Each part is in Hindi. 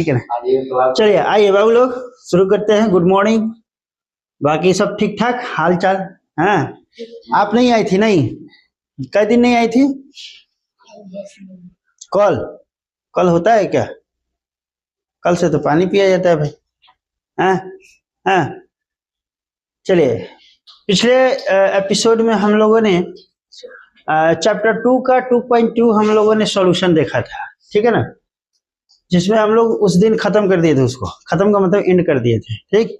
ठीक है ना। चलिए आइए बाबू लोग शुरू करते हैं। Good morning. बाकी सब ठीक ठाक हाल चाल? हाँ, आप नहीं आई थी? नहीं, कई दिन नहीं आई थी। कल कल होता है क्या? कल से तो पानी पिया जाता है भाई। हाँ हाँ। चलिए, पिछले एपिसोड में हम लोगों ने चैप्टर 2 का 2.2 हम लोगों ने सॉल्यूशन देखा था, ठीक है ना, जिसमें हम लोग उस दिन खत्म कर दिए थे। उसको खत्म का मतलब एंड कर दिए थे। ठीक,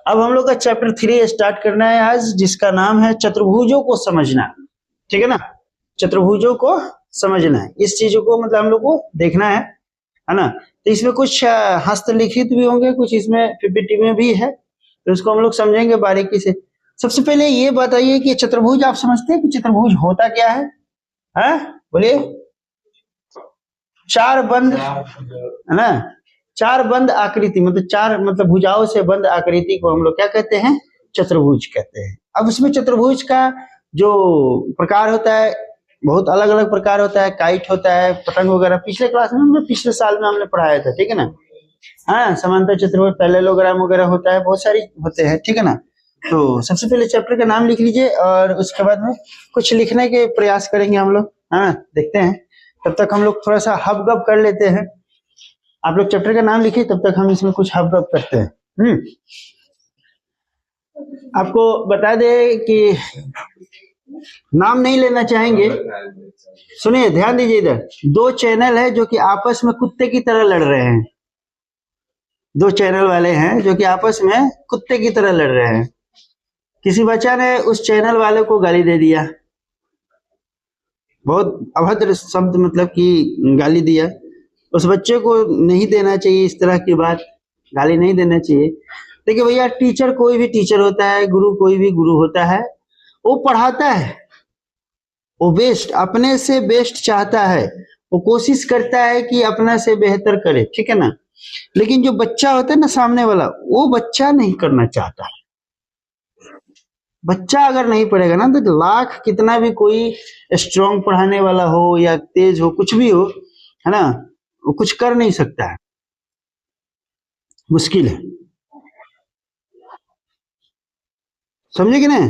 अब हम लोग का चैप्टर 3 स्टार्ट करना है आज, जिसका नाम है चतुर्भुजों को समझना। ठीक है ना, चतुर्भुजों को समझना है। इस चीजों को मतलब हम लोग को देखना है ना। तो इसमें कुछ हस्तलिखित भी होंगे, कुछ इसमें पीपीटी में भी है, तो इसको हम लोग समझेंगे बारीकी से। सबसे पहले ये बताइए कि चतुर्भुज आप समझते हैं कि चतुर्भुज होता क्या है? बोलिए। चार बंद है ना, चार बंद आकृति, मतलब चार मतलब भुजाओं से बंद आकृति को हम लोग क्या कहते हैं? चतुर्भुज कहते हैं। अब उसमें चतुर्भुज का जो प्रकार होता है बहुत अलग अलग प्रकार होता है। काइट होता है, पतंग वगैरह। पिछले क्लास में हमने पिछले साल में हमने पढ़ाया था, ठीक है ना। हाँ, समांतर चतुर्भुज, पैरेललोग्राम वगैरह होता है, बहुत सारी होते हैं, ठीक है ना। तो सबसे पहले चैप्टर का नाम लिख लीजिए और उसके बाद में कुछ लिखने के प्रयास करेंगे हम लोग। हाँ, देखते हैं। तब तक हम लोग थोड़ा सा हब गप कर लेते हैं। आप लोग चैप्टर का नाम लिखिए, तब तक हम इसमें कुछ हब गप करते हैं। आपको बता दे कि नाम नहीं लेना चाहेंगे। सुनिए, ध्यान दीजिए। इधर दो चैनल है जो कि आपस में कुत्ते की तरह लड़ रहे हैं। दो चैनल वाले हैं जो कि आपस में कुत्ते की तरह लड़ रहे हैं। किसी बच्चा ने उस चैनल वाले को गाली दे दिया, बहुत अभद्र शब्द मतलब कि गाली दिया। उस बच्चे को नहीं देना चाहिए इस तरह की बात, गाली नहीं देना चाहिए। देखिए भैया, टीचर कोई भी टीचर होता है, गुरु कोई भी गुरु होता है, वो पढ़ाता है, वो बेस्ट, अपने से बेस्ट चाहता है, वो कोशिश करता है कि अपना से बेहतर करे, ठीक है ना। लेकिन जो बच्चा होता है ना सामने वाला, वो बच्चा नहीं करना चाहता है। बच्चा अगर नहीं पढ़ेगा ना, तो लाख कितना भी कोई स्ट्रांग पढ़ाने वाला हो या तेज हो, कुछ भी हो, है ना, वो कुछ कर नहीं सकता है, मुश्किल है। समझे कि नहीं?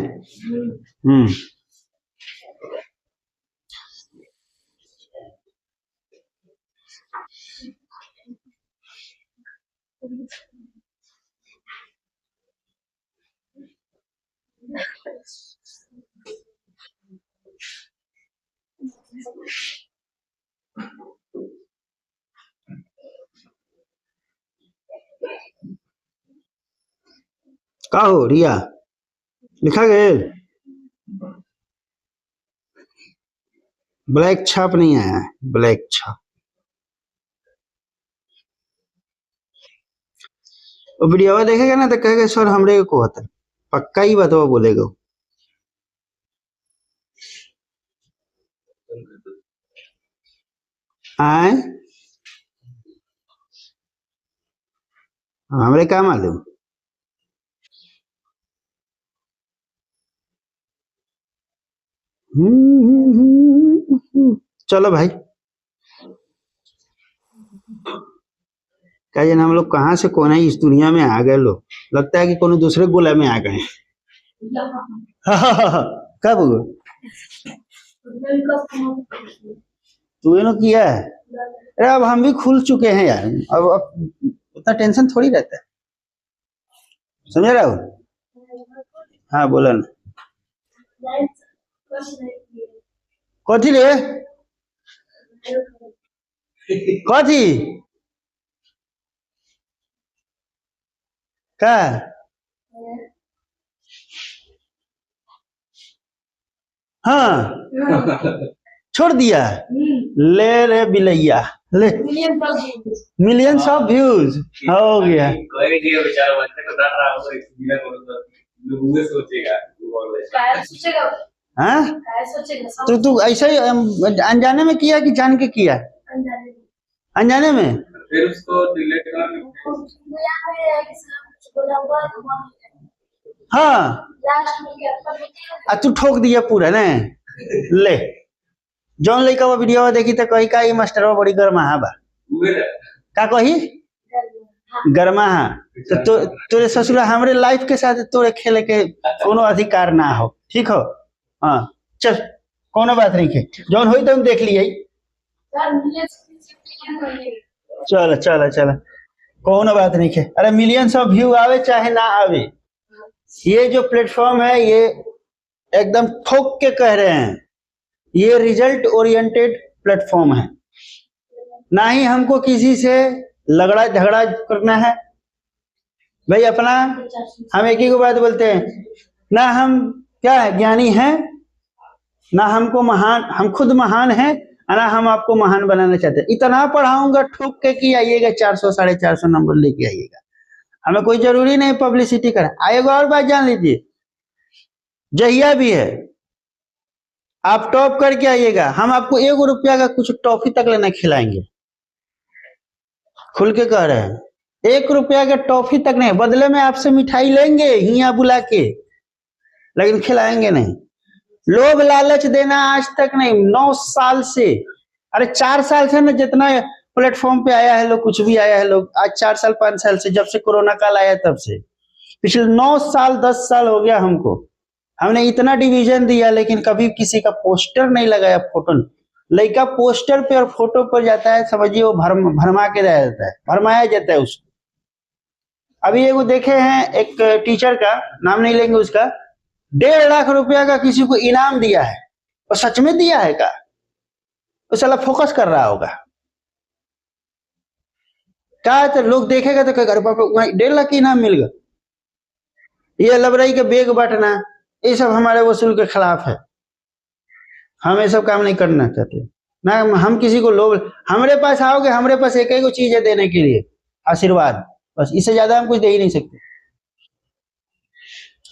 का हो रिया लिखा गया, ब्लैक छाप नहीं आया है, ब्लैक छाप। वो वीडियो देखेगा ना तो कहेगा सर हमरे को होता है, पक्का ही बताओ बोलेगा। आए हमरे क्या मालूम। चलो भाई, क्या जाने हम लोग कहाँ से कोना इस दुनिया में आ गए। लोग लगता है कि कोनो दूसरे गोला में आ गए। कब तूने नो किया है? अरे अब हम भी खुल चुके हैं यार, अब उतना टेंशन थोड़ी रहता है, समझ रहे हो? हाँ बोला ना। कथी रे, कथी का हाँ छोड़ दिया? ले रे बिलैया, ले मिलियंस ऑफ व्यूज हो गया। हाँ, तो तू ऐसा ही अनजाने में किया कि जान के किया? अनजाने में। फिर उसको डिलीट हाँ, तू ठोक दिया पूरा ने। ले जौन लड़का वो वीडियो देखी तो कही का मास्टर बड़ी गर्मा बा का कही गरमा हाँ तो तोरे ससुरा हमरे लाइफ के साथ तोरे खेले के कोनो अधिकार ना हो, ठीक हो। हाँ चल कोनो बात नहीं के जौन होई तुम देख लिए। चल चल चल कोनो बात नहीं के, अरे मिलियंस ऑफ व्यू आवे चाहे ना आवे, ये जो प्लेटफॉर्म है ये एकदम ठोक के कह रहे हैं, ये रिजल्ट ओरिएंटेड प्लेटफॉर्म है। ना ही हमको किसी से लगड़ा झगड़ा करना है भाई अपना, हम एक ही को बात बोलते हैं ना, हम क्या है ज्ञानी हैं ना, हमको महान, हम खुद महान हैं ना हम आपको महान बनाना चाहते हैं। इतना पढ़ाऊंगा ठोक के कि आइएगा 400 450 नंबर लेके आइएगा, हमें कोई जरूरी नहीं पब्लिसिटी करें। आएगा और बात जान लीजिए, जहिया भी है आप टॉप करके आइएगा, हम आपको 1 रुपया का कुछ टॉफी तक लेना खिलाएंगे, खुल के कह रहे हैं 1 रुपया का टॉफी तक नहीं, बदले में आपसे मिठाई लेंगे हिया बुला के, लेकिन खिलाएंगे नहीं। लोभ लालच देना आज तक नहीं, 9 साल से, अरे 4 साल से ना जितना प्लेटफॉर्म पे आया है लोग, कुछ भी आया है लोग, आज 4 साल 5 साल से, जब से कोरोना काल आया तब से, पिछले 9 साल 10 साल हो गया हमको, हमने इतना डिवीजन दिया लेकिन कभी किसी का पोस्टर नहीं लगाया। फोटो लड़का पोस्टर पे और फोटो पर जाता है, समझिए वो भरमा के रह जाता है, भरमाया जाता है उसको। अभी एगो देखे हैं एक टीचर का नाम नहीं लेंगे, उसका 1.5 लाख रुपया का किसी को इनाम दिया है, और सच में दिया है का, वो साला फोकस कर रहा होगा क्या, तो लोग देखेगा तो घर पर 1.5 लाख इनाम मिल गया। ये लबराई के बेग बांटना ये सब हमारे वसूल के खिलाफ है, हम ये सब काम नहीं करना चाहते ना। हम किसी को लोभ, हमारे पास आओगे, हमारे पास एक ही चीज है देने के लिए, आशीर्वाद, बस, इससे ज्यादा हम कुछ दे ही नहीं सकते।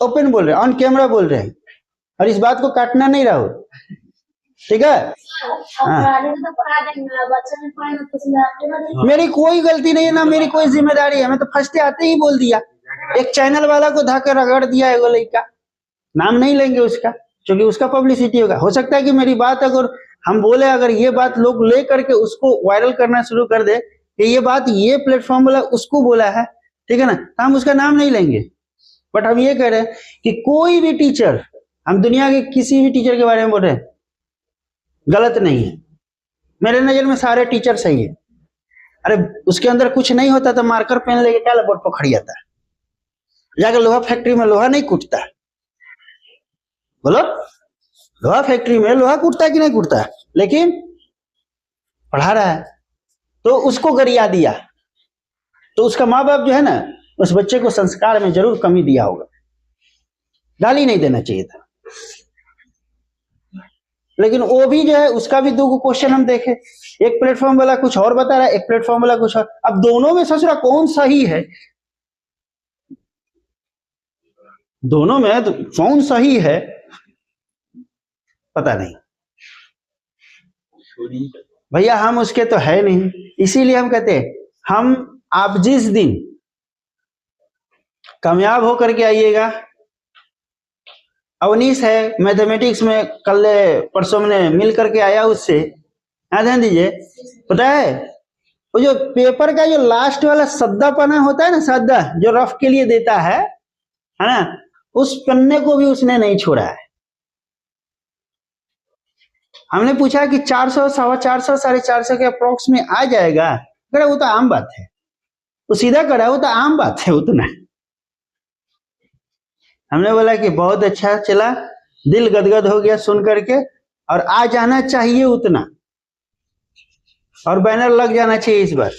ओपन बोल रहे हैं, ऑन कैमरा बोल रहे हैं, और इस बात को काटना नहीं रहो, ठीक है। मेरी कोई गलती नहीं है ना, मेरी कोई जिम्मेदारी है, मैं तो फर्स्ट आते ही बोल दिया, एक चैनल वाला को धाकर रगड़ दिया है, वो लड़का, नाम नहीं लेंगे उसका, क्योंकि उसका पब्लिसिटी होगा। हो सकता है कि मेरी बात अगर हम बोले, अगर ये बात लोग ले करके उसको वायरल करना शुरू कर दे कि ये बात ये प्लेटफॉर्म वाला उसको बोला है, ठीक है ना, तो हम उसका नाम नहीं लेंगे। बट हम ये कह रहे हैं कि कोई भी टीचर, हम दुनिया के किसी भी टीचर के बारे में बोल रहे हैं, गलत नहीं है, मेरे नजर में सारे टीचर सही है। अरे उसके अंदर कुछ नहीं होता तो मार्कर पेन लेके क्या बोर्ड पर खड़ी जाता है, जाकर लोहा फैक्ट्री में लोहा नहीं कूटता, बोलो लोहा फैक्ट्री में लोहा कूटता है कि नहीं कूटता है, लेकिन पढ़ा रहा है तो उसको गरिया दिया, तो उसका माँ बाप जो है ना, उस बच्चे को संस्कार में जरूर कमी दिया होगा, गाली नहीं देना चाहिए था। लेकिन वो भी जो है, उसका भी 2 क्वेश्चन हम देखे, एक प्लेटफॉर्म वाला कुछ और बता रहा है, एक प्लेटफॉर्म वाला कुछ और, अब दोनों में ससुरा कौन सही है, दोनों में तो कौन सही है पता नहीं भैया, हम उसके तो है नहीं, इसीलिए हम कहते हैं हम, आप जिस दिन कामयाब होकर के आइएगा, अवनीश है मैथमेटिक्स में, कल परसों में मिल करके आया उससे, ध्यान दीजिए, पता है वो जो पेपर का जो लास्ट वाला सद्दा पन्ना होता है ना, सद्दा जो रफ के लिए देता है ना, उस पन्ने को भी उसने नहीं छोड़ा है। हमने पूछा कि 400 450 450 के अप्रोक्स में आ जाएगा, कह वो तो आम बात है, वो सीधा करा, वो तो आम बात है उतना। हमने बोला कि बहुत अच्छा चला, दिल गदगद हो गया सुन करके, और आ जाना चाहिए उतना, और बैनर लग जाना चाहिए इस बार।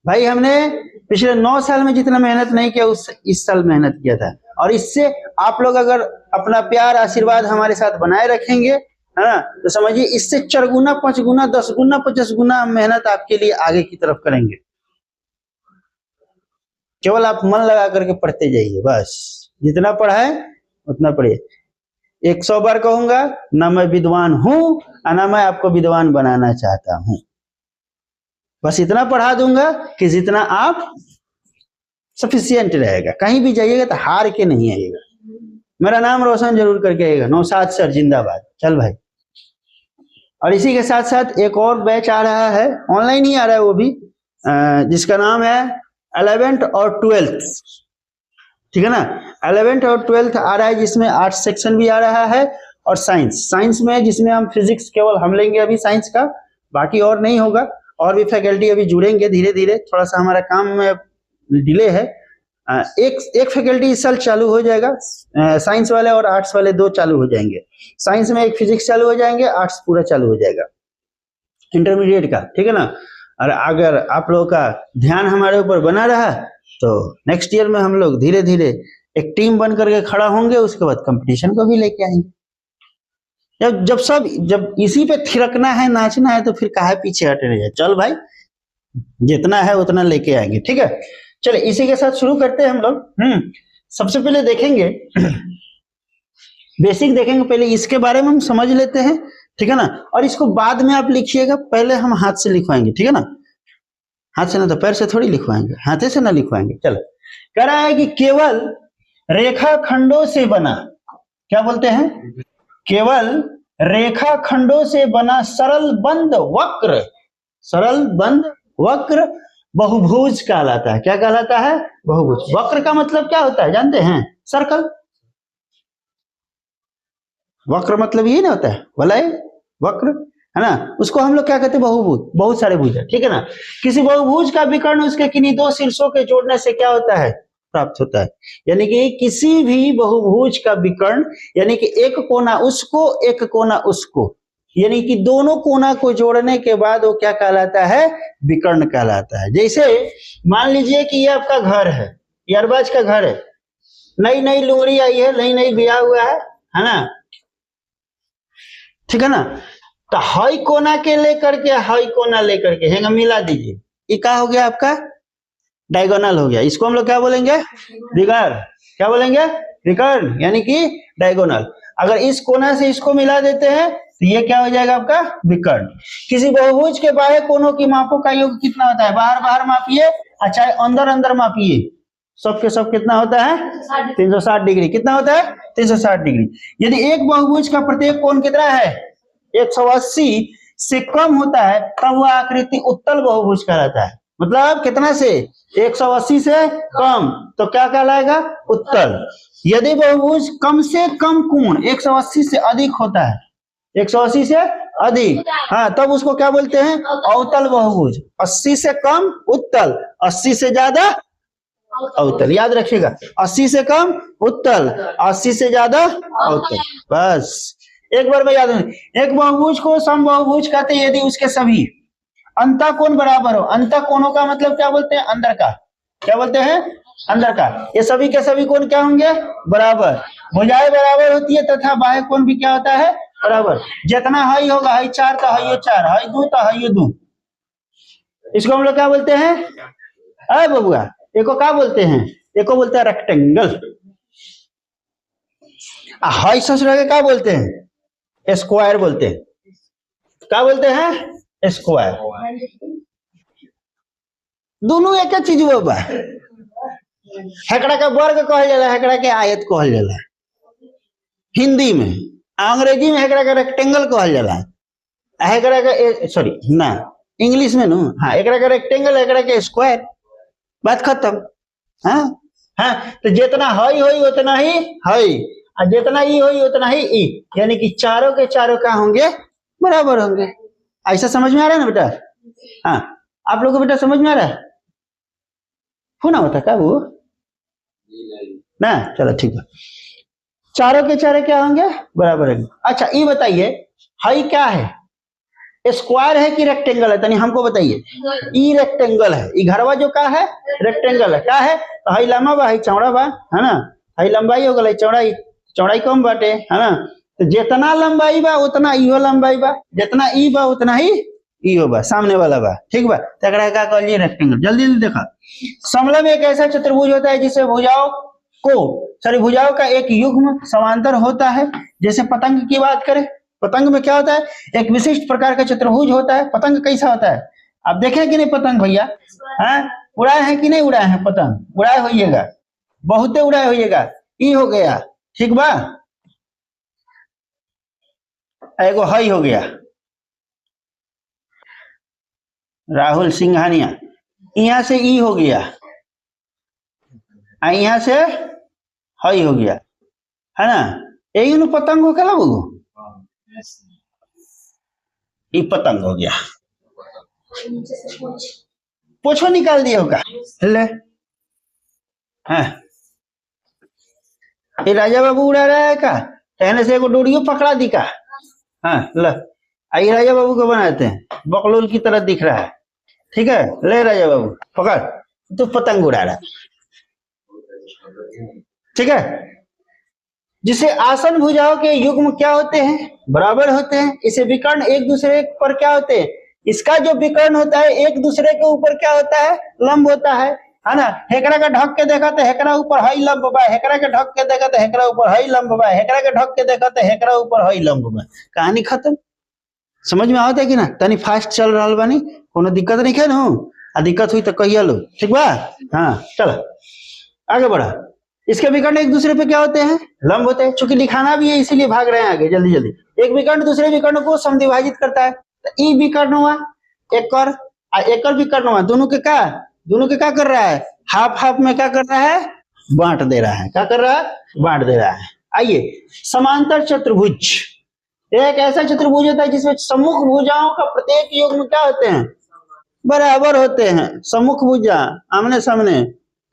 भाई हमने पिछले 9 साल में जितना मेहनत नहीं किया, उससे इस साल मेहनत किया था, और इससे आप लोग अगर अपना प्यार आशीर्वाद हमारे साथ बनाए रखेंगे, है ना, तो समझिए इससे 4 गुना 5 गुना 10 गुना 50 गुना मेहनत आपके लिए आगे की तरफ करेंगे। केवल आप मन लगा करके पढ़ते जाइए, बस जितना पढ़ा है उतना पढ़िए। 100 बार कहूंगा ना मैं विद्वान हूं और ना मैं आपको विद्वान बनाना चाहता हूं, बस इतना पढ़ा दूंगा कि जितना आप सफिशियंट रहेगा, कहीं भी जाइएगा तो हार के नहीं आइएगा, मेरा नाम रोशन जरूर करके आइएगा। नौशाद सर जिंदाबाद। चल भाई, और इसी के साथ साथ एक और बैच आ रहा है, ऑनलाइन ही आ रहा है वो भी, जिसका नाम है 11th और 12th, ठीक है ना। 11th और 12th आ रहा है, जिसमें आर्ट्स सेक्शन भी आ रहा है और साइंस में, जिसमें हम फिजिक्स केवल हम लेंगे अभी साइंस का, बाकी और नहीं होगा। और भी फैकल्टी अभी जुड़ेंगे धीरे धीरे, थोड़ा सा हमारा काम में डिले है। एक फैकल्टी इस साल चालू हो जाएगा, साइंस वाले और आर्ट्स वाले दो चालू हो जाएंगे। साइंस में एक फिजिक्स चालू हो जाएंगे, आर्ट्स पूरा चालू हो जाएगा इंटरमीडिएट का, ठीक है ना। और अगर आप लोगों का ध्यान हमारे ऊपर बना रहा तो नेक्स्ट ईयर में हम लोग धीरे धीरे एक टीम बन करके खड़ा होंगे, उसके बाद कंपटीशन को भी लेके आएंगे। जब इसी पे थिरकना है, नाचना है, तो फिर काहे पीछे हटे रहे, चल भाई जितना है उतना लेके आएंगे, ठीक है। चलिए इसी के साथ शुरू करते हैं हम लोग। सबसे पहले देखेंगे बेसिक देखेंगे, पहले इसके बारे में हम समझ लेते हैं, ठीक है ना। और इसको बाद में आप लिखिएगा, पहले हम हाथ से लिखवाएंगे, ठीक है ना। हाथ से ना तो पैर से थोड़ी लिखवाएंगे, हाथे से ना लिखवाएंगे। चलो, कह रहा है कि केवल रेखा खंडों से बना, क्या बोलते हैं, केवल रेखा खंडों से बना सरल बंद वक्र बहुभुज कहलाता है। क्या कहलाता है, बहुभुज। वक्र का मतलब क्या होता है जानते हैं, सर्कल। वक्र मतलब ये ना होता है, वलय वक्र, है ना। उसको हम लोग क्या कहते हैं, बहुभुज, बहुत सारे भुज है, ठीक है ना। किसी बहुभुज का विकर्ण उसके किन्हीं दो शीर्षों के जोड़ने से क्या होता है, प्राप्त होता है। यानी कि किसी भी बहुभुज का विकर्ण, यानी कि एक कोना उसको एक कोना उसको, यानी कि दोनों कोना को जोड़ने के बाद वो क्या कहलाता है, विकर्ण कहलाता है। जैसे मान लीजिए कि ये आपका घर है, ये अरबाज का घर है, नई नई लुंगड़ी आई है, नई नई ब्याह हुआ है ना, ठीक है ना। तो हाई कोना के लेकर के हाई कोना लेकर के हेंगा मिला दीजिए, ये क्या हो गया आपका, डायगोनल हो गया। इसको हम लोग क्या बोलेंगे, विकर्ण। क्या बोलेंगे, विकर्ण, यानी कि डायगोनल। अगर इस कोना से इसको मिला देते हैं तो ये क्या हो जाएगा आपका, विकर्ण। किसी बहुभुज के बाह्य कोनों की मापों का योग कितना होता है, बाहर बाहर मापिए और चाहे अंदर अंदर मापिए, सबके सब कितना होता है, 360 डिग्री। कितना होता है, 360 डिग्री। यदि एक बहुभुज का प्रत्येक कोण कितना है, 180 से कम होता है, तब वह आकृति उत्तल बहुभुज कहलाता है। मतलब कितना से, 180 से कम, तो क्या कहलाएगा, उत्तल। यदि बहुभुज कम से कम कोण 180 से अधिक होता है, 180 से अधिक, हाँ, तब उसको क्या बोलते हैं, अवतल बहुभुज। 80 से कम उत्तल, 80 से ज्यादा अवतल। याद रखिएगा, 80 से कम उत्तल, 80 से ज्यादा अवतल। बस एक बार में याद रखिए। एक बहुभुज को समबाहुभुज कहते हैं यदि उसके सभी अंतःकोण बराबर हो। अंतःकोणों का मतलब क्या बोलते हैं, अंदर का। क्या बोलते हैं, अंदर का। ये सभी के सभी कोण क्या होंगे, बराबर। भुजाएं बराबर होती है तथा बाह्य कोण भी क्या होता है, बराबर। जितना हाई होगा, हाई 4 तो हाई 4, हाई 2 तो हाई 2। इसको हम लोग क्या बोलते हैं, अरे बबुआ, एको क्या बोलते हैं, एको बोलते हैं रेक्टेंगल। हाई ससुरा के क्या बोलते हैं, स्क्वायर बोलते हैं। क्या बोलते हैं, स्क्वायर। दोनों एक चीज बाबा। हेकड़ा का वर्ग कहल जाला, हेकड़ा के आयत कहल जाला हिंदी में। अंग्रेजी में हेकड़ा का रेक्टेंगल कहल जाला, हेकड़ा का सॉरी ना, इंग्लिश में नो, हाँ, एकड़ा का रेक्टेंगल, एकड़ा के स्क्वायर। बात खत्म। हाँ हाँ, तो जितना हाई होई उतना ही हाई, और जितना ई होई उतना ही ई, यानी कि चारों के चारों क्या होंगे, बराबर होंगे। ऐसा समझ में आ रहा है ना बेटा, हाँ, आप लोगों को बेटा समझ में आ रहा है, होना होता क्या वो ना, चलो ठीक है। चारों के चारों क्या होंगे, बराबर होंगे। अच्छा ये बताइए, हाई क्या है, स्क्वायर है कि रेक्टेंगल है, तनी हमको बताइए। ई रेक्टेंगल है, ई घरवा जो का है, रेक्टेंगल है। क्या है, तो हाई लंबा बा, हाई चौड़ा बा, है ना। हाई लंबाई हो गई, चौड़ाई, चौड़ाई कम बाटे, है ना। तो जितना लंबाई बा उतना इहो लंबाई बा, जितना ई बा उतना ही इहो बा, सामने वाला बा, ठीक बा। तकड़ा का कहलिए रेक्टेंगल। जल्दी जल्दी देखा। समलंब एक ऐसा चतुर्भुज होता है जिसे भुजाओं को, सॉरी, भुजाओं का एक युग्म समांतर होता है। जैसे पतंग की बात करें, पतंग में क्या होता है, एक विशिष्ट प्रकार का चतुर्भुज होता है। पतंग कैसा होता है, आप देखें कि नहीं पतंग भैया, हैं, उड़ाए हैं कि नहीं उड़ाए हैं पतंग, उड़ाए होइएगा, बहुते उड़ाए होइएगा। ई हो गया, ठीक बा, एगो हई हो गया, राहुल सिंघानिया, यहाँ से ई हो गया, यहाँ से हई हो गया, है ना? यही नु पतंग हो क्या बाबू? ये पतंग हो गया, पोछो निकाल दिया होगा ले। हाँ, ये राजा बाबू उड़ा रहा है का? कहने से एगो डोरियो पकड़ा दी का? हाँ ल, आइए राजा बाबू को बनाते हैं, बकलोल की तरह दिख रहा है, ठीक है? ले राजा बाबू पकड़, तो पतंग उड़ा रहा, ठीक है? जिसे आसन भुजाओं के युग्म क्या होते हैं? बराबर होते हैं। इसे विकर्ण एक दूसरे पर क्या होते हैं? इसका जो विकर्ण होता है एक दूसरे के ऊपर क्या होता है? लंब होता है ना? हेकरा का ढक के देखा तो हेकरा ऊपर हई लंब बा, हेकरा के ढक के देखा तो हेकरा ऊपर हई लंब बा, हेकरा के ढक के देखा तो हेकरा ऊपर हई लंब बा। कहानी खत्म। समझ में आवत है कि ना? तनी फास्ट चल रहा बानी, कोनो दिक्कत नहीं है ना? दिक्कत हुई तो कहिए लो, ठीक बा? हाँ चलो आगे बढ़ा। इसके विकर्ण एक दूसरे पे क्या होते हैं? लंब होते हैं। चूंकि लिखाना भी है इसीलिए भाग रहे हैं आगे, जल्दी जल्दी। एक विकर्ण दूसरे विकर्ण को समद्विभाजित करता है, तो ई विकर्ण हुआ एकर, एकर विकर्ण हुआ, दोनों के क्या कर रहा है? हाफ हाफ में क्या कर रहा है? बांट दे रहा है। क्या कर रहा है? बांट दे रहा है। आइए, समांतर चतुर्भुज एक ऐसा चतुर्भुज होता है जिसमें सम्मुख भुजाओं का प्रत्येक युग्म क्या होते हैं? बराबर होते हैं। सम्मुख भुजा आमने सामने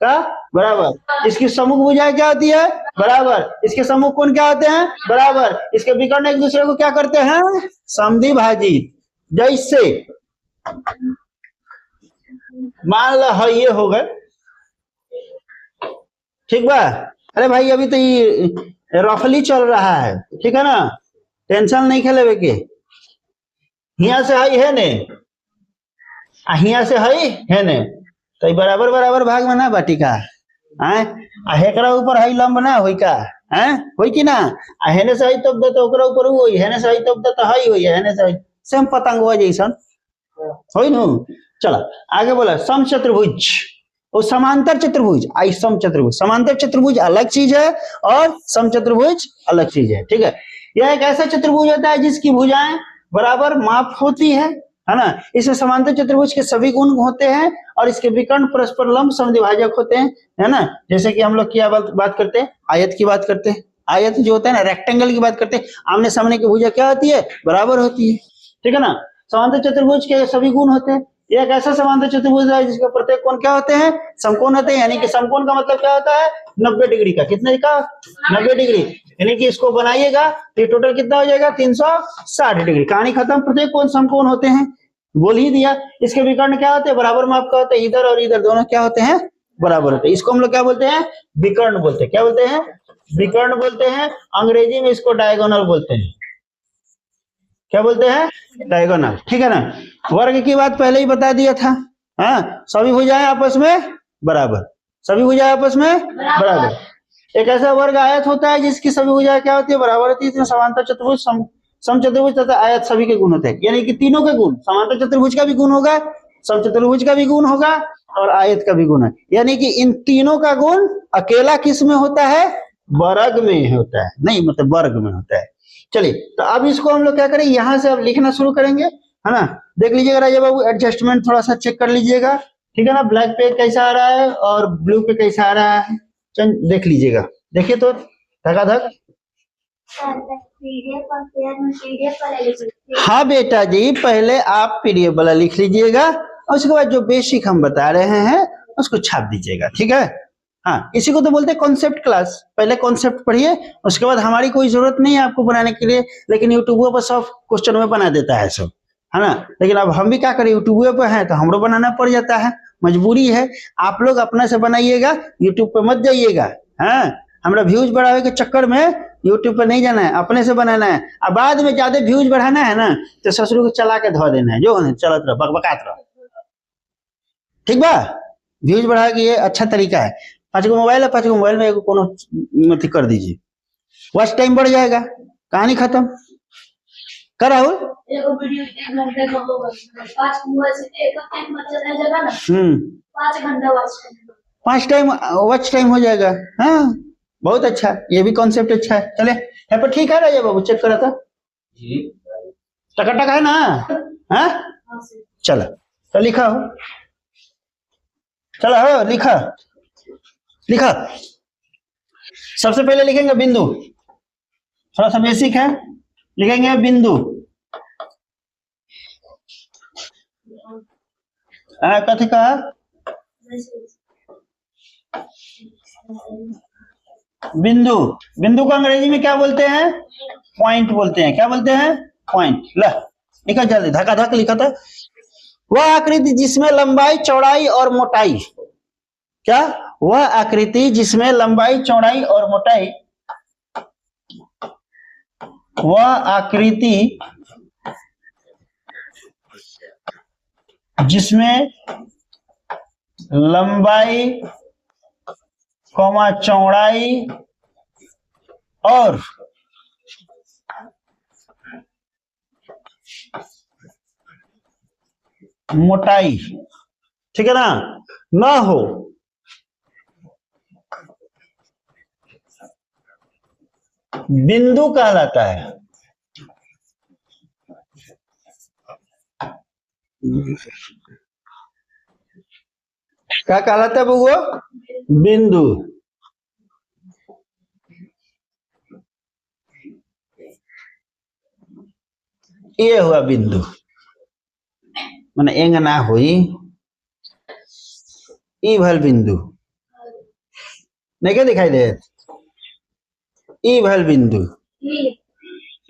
का बराबर। इसकी सम्मुख भुजाएं क्या होती है? बराबर। इसके सम्मुख कोण क्या होते हैं? बराबर। इसके विकर्ण एक दूसरे को क्या करते हैं? समद्विभाजित। जैसे मान लो ये हो गए, ठीक बा? अरे भाई अभी तो ये रफली चल रहा है, ठीक है ना? टेंशन नहीं खेले के। यहाँ से हई है ने, यहाँ से हई है ने, तो बराबर बराबर भाग में ना बाटी का हेकरा ऊपर हई लंब ना होई का? होई कि ना? हेने से हई तब तो ओकरा ऊपर होई, हेने से हई तब तो हई होई, हेने से हई सेम पतंग हुआ जैसन होई नु। चलो आगे बोला, समचतुर्भुज और समांतर चतुर्भुज। आई समचतुर्भुज, समांतर चतुर्भुज अलग चीज है और समचतुर्भुज अलग चीज है, ठीक है? यह एक ऐसा चतुर्भुज होता है जिसकी भुजाएं बराबर माप होती है ना? इसमें समांतर चतुर्भुज के सभी गुण होते हैं और इसके विकर्ण परस्पर लंब समद्विभाजक होते हैं, है ना? जैसे कि हम लोग क्या बात करते हैं? आयत की बात करते हैं। आयत जो होता है ना, रेक्टेंगल की बात करते हैं। आमने सामने की भुजा क्या होती है? बराबर होती है, ठीक है ना? समांतर चतुर्भुज के सभी गुण होते हैं। एक ऐसा समांतर चतुर्भुज है जिसके प्रत्येक कोण क्या होते हैं? समकोण होते हैं। यानी कि समकोण का मतलब क्या होता है? 90 डिग्री का। कितने का? 90 डिग्री। यानी कि इसको बनाइएगा तो टोटल कितना हो जाएगा? 360 डिग्री। कहानी खत्म। प्रत्येक कोण समकोण होते हैं, बोल ही दिया। इसके विकर्ण क्या होते हैं? बराबर माप का होते हैं। इधर और इधर दोनों क्या होते हैं? बराबर होते हैं। इसको हम लोग क्या बोलते हैं? विकर्ण बोलते हैं। क्या बोलते हैं? विकर्ण बोलते हैं। अंग्रेजी में इसको डायगोनल बोलते हैं। क्या बोलते हैं? डायगोनल, ठीक है ना? वर्ग की बात पहले ही बता दिया था। हाँ, सभी भुजाएं आपस में बराबर, सभी भुजाएं आपस में बराबर। एक ऐसा वर्ग आयत होता है जिसकी सभी भुजाएं क्या होती है? बराबर होती है। समांतर चतुर्भुज, समचतुर्भुज तथा आयत सभी के गुण होते हैं। यानी कि तीनों के गुण, समांतर चतुर्भुज का भी गुण होगा, समचतुर्भुज का भी गुण होगा और आयत का भी गुण है। यानी कि इन तीनों का गुण अकेला किस में होता है? वर्ग में होता है, नहीं मतलब वर्ग में होता है। चलिए, तो अब इसको हम लोग क्या करें? यहां से अब लिखना शुरू करेंगे, है ना? देख लीजिएगा राजा बाबू, एडजस्टमेंट थोड़ा सा चेक कर लीजिएगा, ठीक है ना? ब्लैक पे कैसा आ रहा है और ब्लू पे कैसा आ रहा है, चल देख लीजिएगा। देखिए तो धकाधक। हाँ बेटा जी, पहले आप पीडीएफ वाला लिख लीजिएगा और उसके बाद जो बेसिक हम बता रहे हैं उसको छाप दीजिएगा, ठीक है? हाँ, इसी को तो बोलते हैं कॉन्सेप्ट क्लास। पहले कॉन्सेप्ट पढ़िए, उसके बाद हमारी कोई जरूरत नहीं है आपको बनाने के लिए, लेकिन यूट्यूब पर सब क्वेश्चन में बना देता है सब, है ना? लेकिन अब हम भी क्या करें, यूट्यूब पे है तो हमरो बनाना पड़ जाता है, मजबूरी है। आप लोग अपने से बनाइएगा, यूट्यूब पे मत जाइएगा। हाँ, हमारा व्यूज बढ़ावे के चक्कर में यूट्यूब पे नहीं जाना है, अपने से बनाना है। अब बाद में ज्यादा व्यूज बढ़ाना है ना तो ससुर को चला के धो देना है, जो चलत रहो, बकबकात रहो, ठीक बा? व्यूज बढ़ा के ये अच्छा तरीका है। 5 गो मोबाइल है, 5 गो मोबाइल में एक कोनो मत कर दीजिए, वॉच टाइम बढ़ जाएगा, कहानी खत्म। कर राहुल, एगो वीडियो 1 घंटे का होगा, 5 मोबाइल से एक मतलब है जगह ना 5 घंटा watch time, 5 time watch time हो जाएगा। हाँ, बहुत अच्छा, ये भी कॉन्सेप्ट अच्छा है। चले है पर ठीक है राजा बाबू, चेक करा था जी, टकाटक है ना? हाँ चलो तो लिखा हो चलो हो लिखा लिखा। सबसे पहले लिखेंगे बिंदु, थोड़ा सा बेसिक है, लिखेंगे बिंदु। कथी का बिंदु, बिंदु को अंग्रेजी में क्या बोलते हैं? पॉइंट बोलते हैं। क्या बोलते हैं? पॉइंट। ला लिखा जल्दी, धक्का धक लिखा था। वह आकृति जिसमें लंबाई चौड़ाई और मोटाई, क्या? वह आकृति जिसमें लंबाई चौड़ाई और मोटाई, वह आकृति जिसमें लंबाई चौड़ाई और मोटाई, ठीक है ना हो, बिंदु कहलाता है। क्या कहलाता है वो? बिंदु। ये हुआ बिंदु, माने एंग ना हुई, ई भल बिंदु नहीं क्या दिखाई दे, ई भल बिंदु,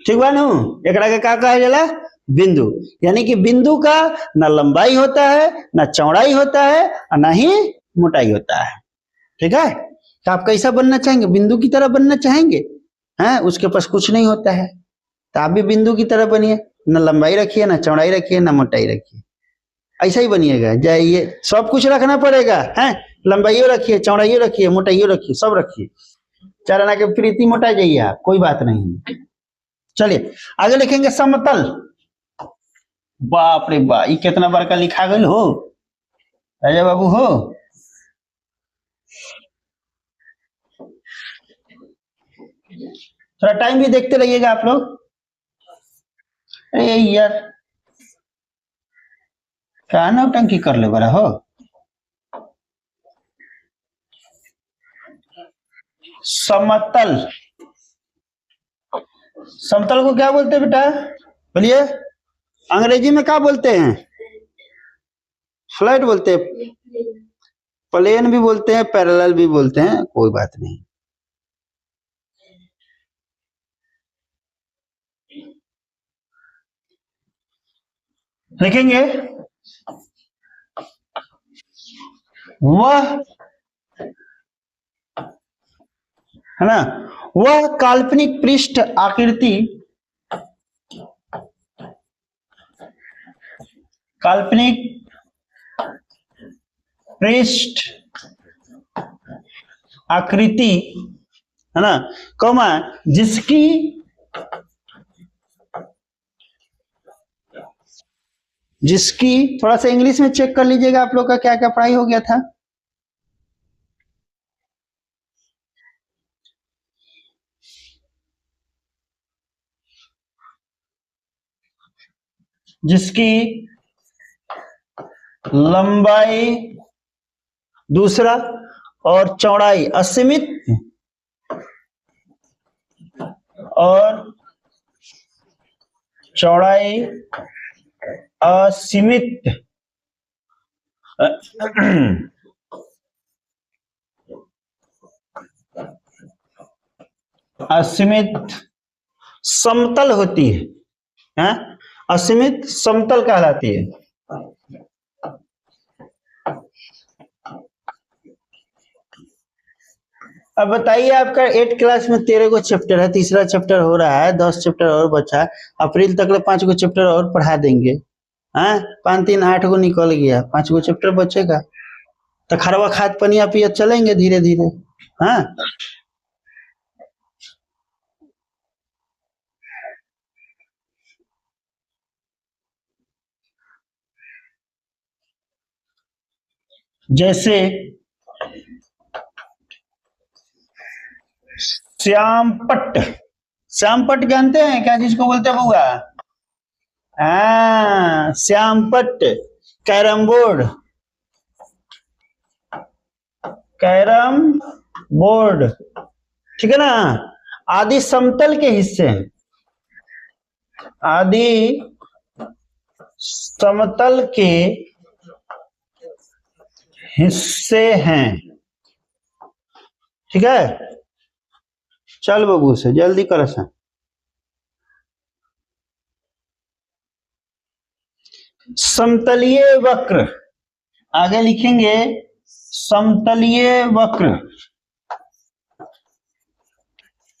ठीक बा नु। एकरा के का कहा जाला? बिंदु। यानी कि बिंदु का ना लंबाई होता है, ना चौड़ाई होता है, और ना ही मोटाई होता है, ठीक है। तो आप कैसा बनना चाहेंगे? बिंदु की तरह बनना चाहेंगे? हैं, उसके पास कुछ नहीं होता है, तो आप भी बिंदु की तरह बनिए, ना लंबाई रखिए, ना चौड़ाई रखिए, ना मोटाई रखिए, ऐसा ही बनिएगा। जाइए, सब कुछ रखना पड़ेगा, हैं, लंबाइयों रखिए, चौड़ाइयों रखिए, मोटाइयों रखिए, सब रखिए, चाराना के प्रीति मोटा जाइए आप, कोई बात नहीं। चलिए आगे लिखेंगे समतल। बाप रे बाप, ये कितना बार का लिखा गया हो राजा बाबू हो। थोड़ा टाइम भी देखते रहिएगा आप लोग। अरे यार क्या नौटंकी कर ले बड़ा हो। समतल, समतल को क्या बोलते हैं बेटा? बोलिए, अंग्रेजी में क्या बोलते हैं? फ्लैट बोलते हैं, प्लेन भी बोलते हैं, पैरेलल भी बोलते हैं, कोई बात नहीं। लिखेंगे वह, है ना, वह काल्पनिक पृष्ठ आकृति, काल्पनिक पृष्ठ आकृति, है ना, कौमा जिसकी थोड़ा सा इंग्लिश में चेक कर लीजिएगा आप लोग का क्या क्या पढ़ाई हो गया था। जिसकी लंबाई, दूसरा, और चौड़ाई असीमित और चौड़ाई असीमित असीमित समतल होती है, असीमित समतल कहलाती है। अब बताइए, आपका 8 क्लास में 13 को चैप्टर है, तीसरा चैप्टर हो रहा है, 10 चैप्टर और बचा है, अप्रैल तक 5 को चैप्टर और पढ़ा देंगे। 5 3 8 को निकल गया, 5 को चैप्टर बचेगा, तो खरवा खाद पनिया पिया चलेंगे धीरे धीरे। जैसे श्यामपट्ट, श्यामपट्ट जानते हैं क्या चीज को बोलते हैं बुआ? श्यामपट्ट, कैरम बोर्ड, कैरम बोर्ड, ठीक है ना। आदि समतल के हिस्से हैं, आदि समतल के हिस्से हैं, ठीक है। चल बबू से जल्दी कर सा। समतलीय वक्र, आगे लिखेंगे समतलीय वक्र,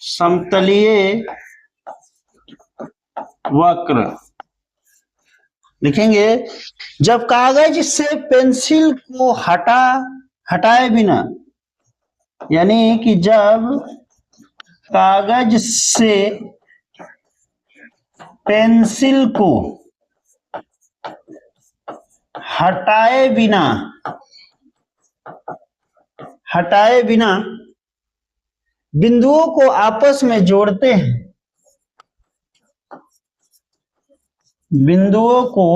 समतलीय वक्र लिखेंगे जब कागज से पेंसिल को हटाए बिना, यानी कि जब कागज से पेंसिल को हटाए बिना बिंदुओं को आपस में जोड़ते हैं, बिंदुओं को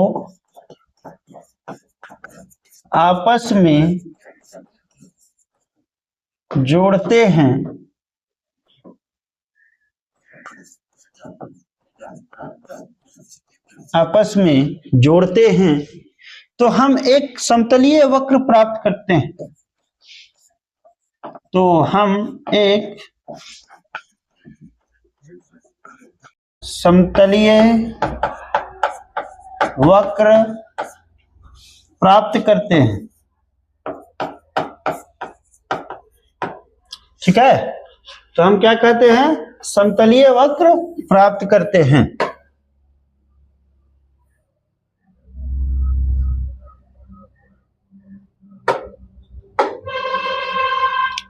आपस में जोड़ते हैं, आपस में जोड़ते हैं तो हम एक समतलीय वक्र प्राप्त करते हैं। तो हम एक समतलीय वक्र प्राप्त करते हैं, ठीक है। तो हम क्या कहते हैं, समतलीय वक्र प्राप्त करते हैं।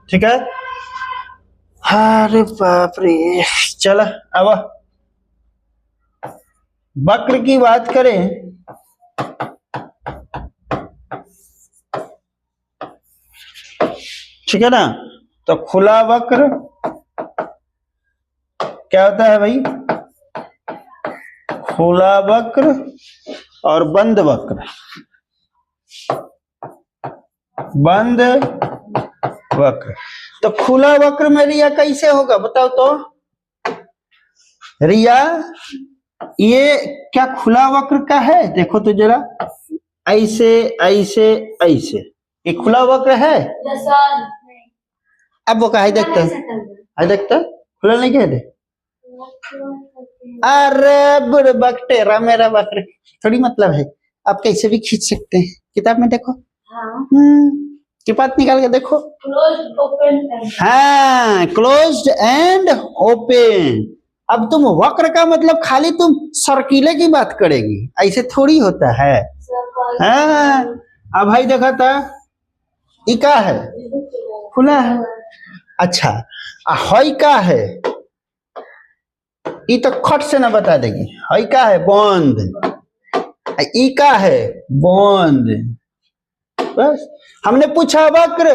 ठीक है। अरे बाप रे, चलो अब वक्र की बात करें ठीक है ना। तो खुला वक्र क्या होता है भाई, खुला वक्र और बंद वक्र, बंद वक्र। तो खुला वक्र में रिया कैसे होगा बताओ तो। रिया ये क्या खुला वक्र का है, देखो तो जरा, ऐसे ऐसे ऐसे, ये खुला वक्र है। अब वो कहा देखता है, देखता खुला नहीं कहते। अरे बुढ़ बकटेरा, मेरा वक्र थोड़ी मतलब है, आप कैसे भी खींच सकते हैं। किताब में देखो, किताब निकाल के देखो, क्लोज्ड ओपन, हाँ क्लोज्ड एंड ओपन। अब तुम वक्र का मतलब खाली तुम सर्किले की बात करेगी, ऐसे थोड़ी होता है। हाँ अब भाई देखा था, ई का है, खुला है। अच्छा हई का है, ई तो खट से ना बता देगी। हई का है, बंद। ई का है, बंद। बस हमने पूछा वक्र,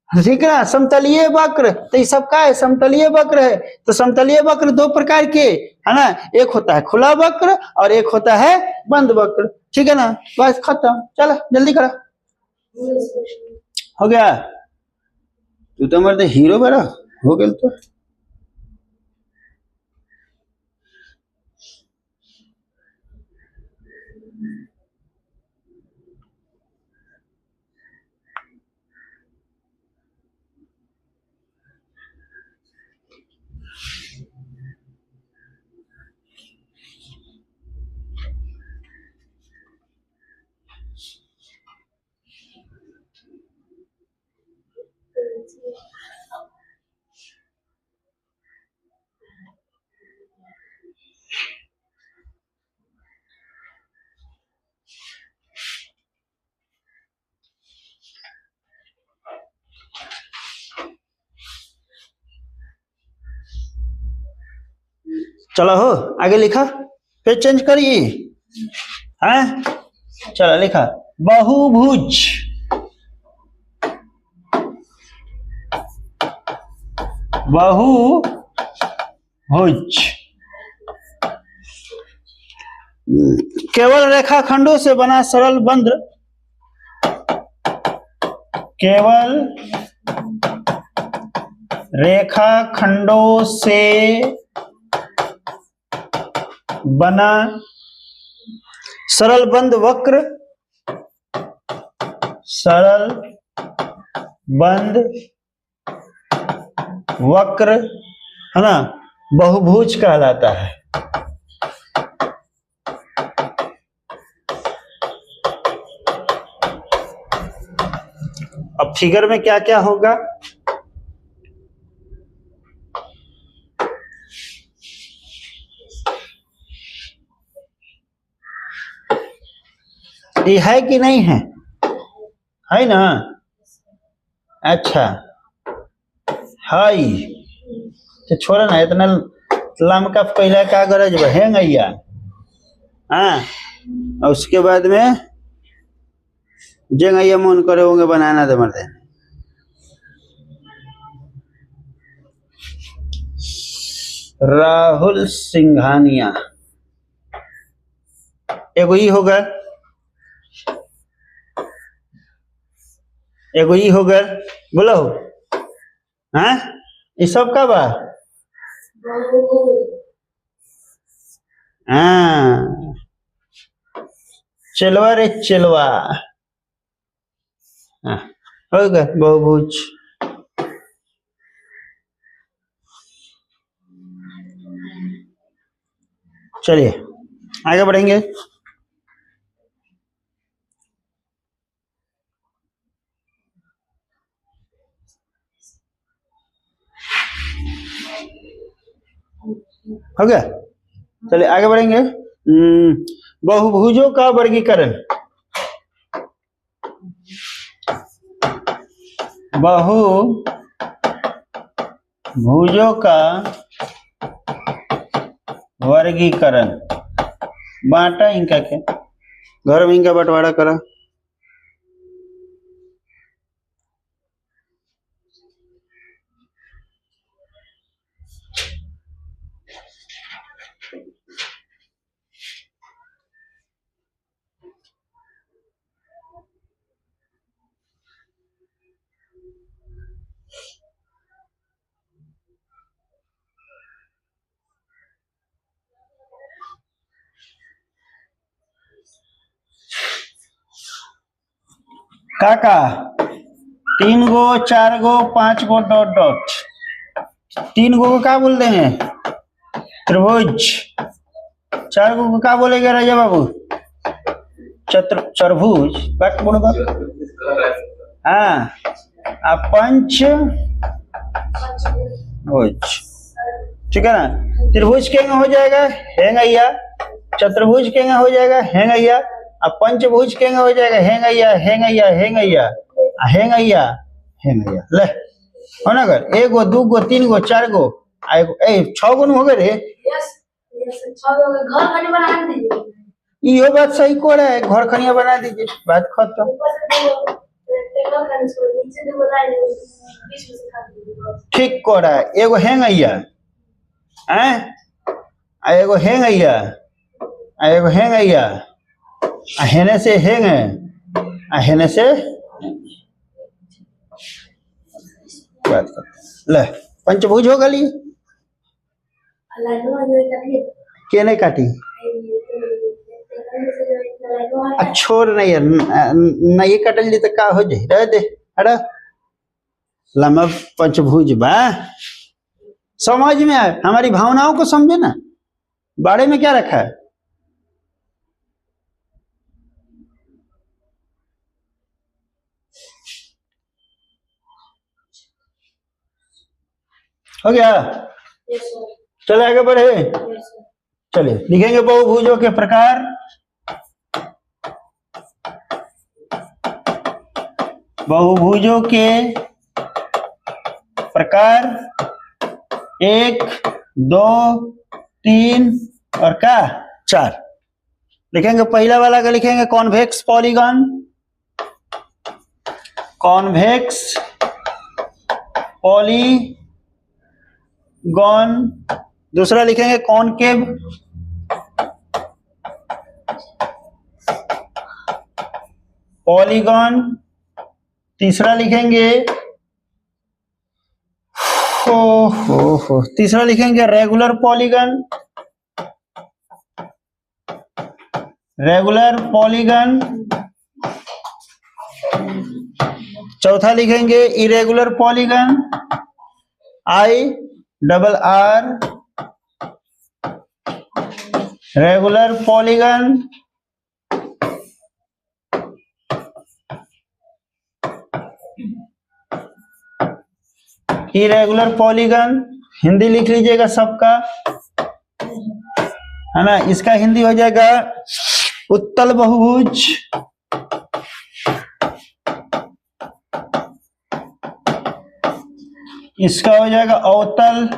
ठीक है, समतलीय वक्र, तो ये सब का है, समतलीय वक्र है। तो समतलीय वक्र दो प्रकार के है ना, एक होता है खुला वक्र और एक होता है बंद वक्र, ठीक है ना। बस खत्म, चलो जल्दी करो, हो गया। तू तो मर्द हीरो बड़ा हो गया। तो चलो हो आगे लिखा, फिर चेंज करिए। हैं चलो लिखा, बहुभुज, बहुभुज केवल रेखाखंडों से बना सरल बंद, केवल रेखा खंडों से बना सरल बंद वक्र, सरल बंद वक्र है ना, बहुभुज कहलाता है। अब फिगर में क्या क्या होगा, ये है कि नहीं है, है ना? अच्छा हाई तो छोड़ा ना, इतना लमका पहले का गरज हेंगैया, हाँ, और उसके बाद में जेंगैया मन करे होंगे बनाना दे मरते। राहुल सिंघानिया, एगो ई हो गया, एगो ई हो गया, बोलो हाँ, ये सब का बा? हाँ, चलवा रे चलवा, हाँ, हो गया बहुभुज। चलिए आगे बढ़ेंगे। हो गया, चलिए आगे बढ़ेंगे। बहुभुजों का वर्गीकरण, बहुभुजों का वर्गीकरण, बांटा इनका क्या, घर में इनका बंटवारा करा। काका 3 गो 4 गो 5 गो डॉट डॉट, 3 गो को क्या बोलते हैं? त्रिभुज। 4 गो को क्या बोलेगा राजा बाबू? चतुर्भुज। हाँ, पंच भुज, ठीक है ना। त्रिभुज के हो जाएगा हेंगैया, चतुर्भुज के हो जाएगा हेंगैया, अब पंचभुज के हो जाएगा हेंगैया हेंगैया हेंगैया हेंगैया हेंगैया। ले हो ना, अगर 1 गो 2 गो 3 गो 4 गो 6 गो हो गए रे। यो बात सही को रहा है, घर खनिया बना दीजिए, बात खत्म। ठीक को रहा है, एगो हेंगैया, एगो हेंगैया, एगो हेंगैया, हेने से हेंग है, हेने से बात करते। ले पंचभुज हो गली के नहीं काटी, छोड़ नहीं है, नहीं कटल जी तो का हो जाए, रह दे। अरे लम्बा पंचभुज बा, समझ में आए, हमारी भावनाओं को समझे ना, बारे में क्या रखा है। हो गया, चले आगे बढ़े। चलिए लिखेंगे बहुभुजों के प्रकार। बहुभुजों के प्रकार 1 2 3 और क्या 4 लिखेंगे। पहला वाला का लिखेंगे कॉन्वेक्स पॉलीगॉन, कॉन्वेक्स पॉलीगॉन। दूसरा लिखेंगे कॉनकेव, पॉलीगॉन। तीसरा लिखेंगे हो। तीसरा लिखेंगे रेगुलर पॉलीगन, रेगुलर पॉलीगन। चौथा लिखेंगे irregular polygon, IRR, regular polygon. Irregular polygon Hindi लिख लीजिएगा सबका, है ना। इसका हिंदी हो जाएगा उत्तल बहुभुज, इसका हो जाएगा अवतल,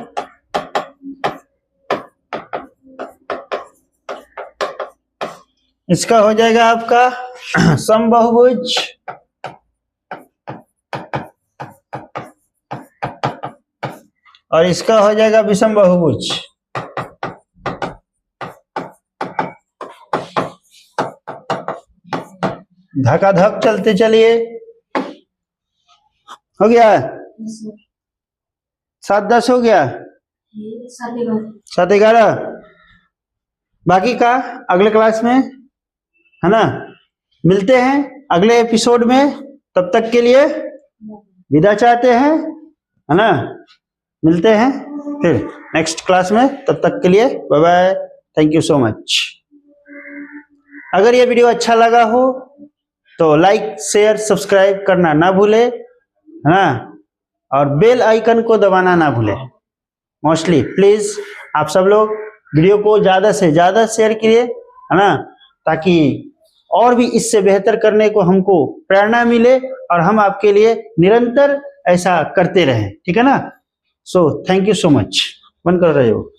इसका हो जाएगा आपका समबाहुभुज, और इसका हो जाएगा विषम बहुभुज। धकाधक चलते चलिए, हो गया 7-10 हो गया, 7-11। बाकी का अगले क्लास में, है ना। मिलते हैं अगले एपिसोड में, तब तक के लिए विदा चाहते हैं, है ना। मिलते हैं फिर नेक्स्ट क्लास में, तब तक के लिए bye bye, thank you so much. अगर ये वीडियो अच्छा लगा हो तो लाइक शेयर सब्सक्राइब करना ना भूले, है ना, और बेल आइकन को दबाना ना भूले। मोस्टली प्लीज आप सब लोग वीडियो को ज्यादा से ज्यादा शेयर कीजिए, है ना, ताकि और भी इससे बेहतर करने को हमको प्रेरणा मिले और हम आपके लिए निरंतर ऐसा करते रहें, ठीक है ना। So thank you so much. बंद कर रहे हो।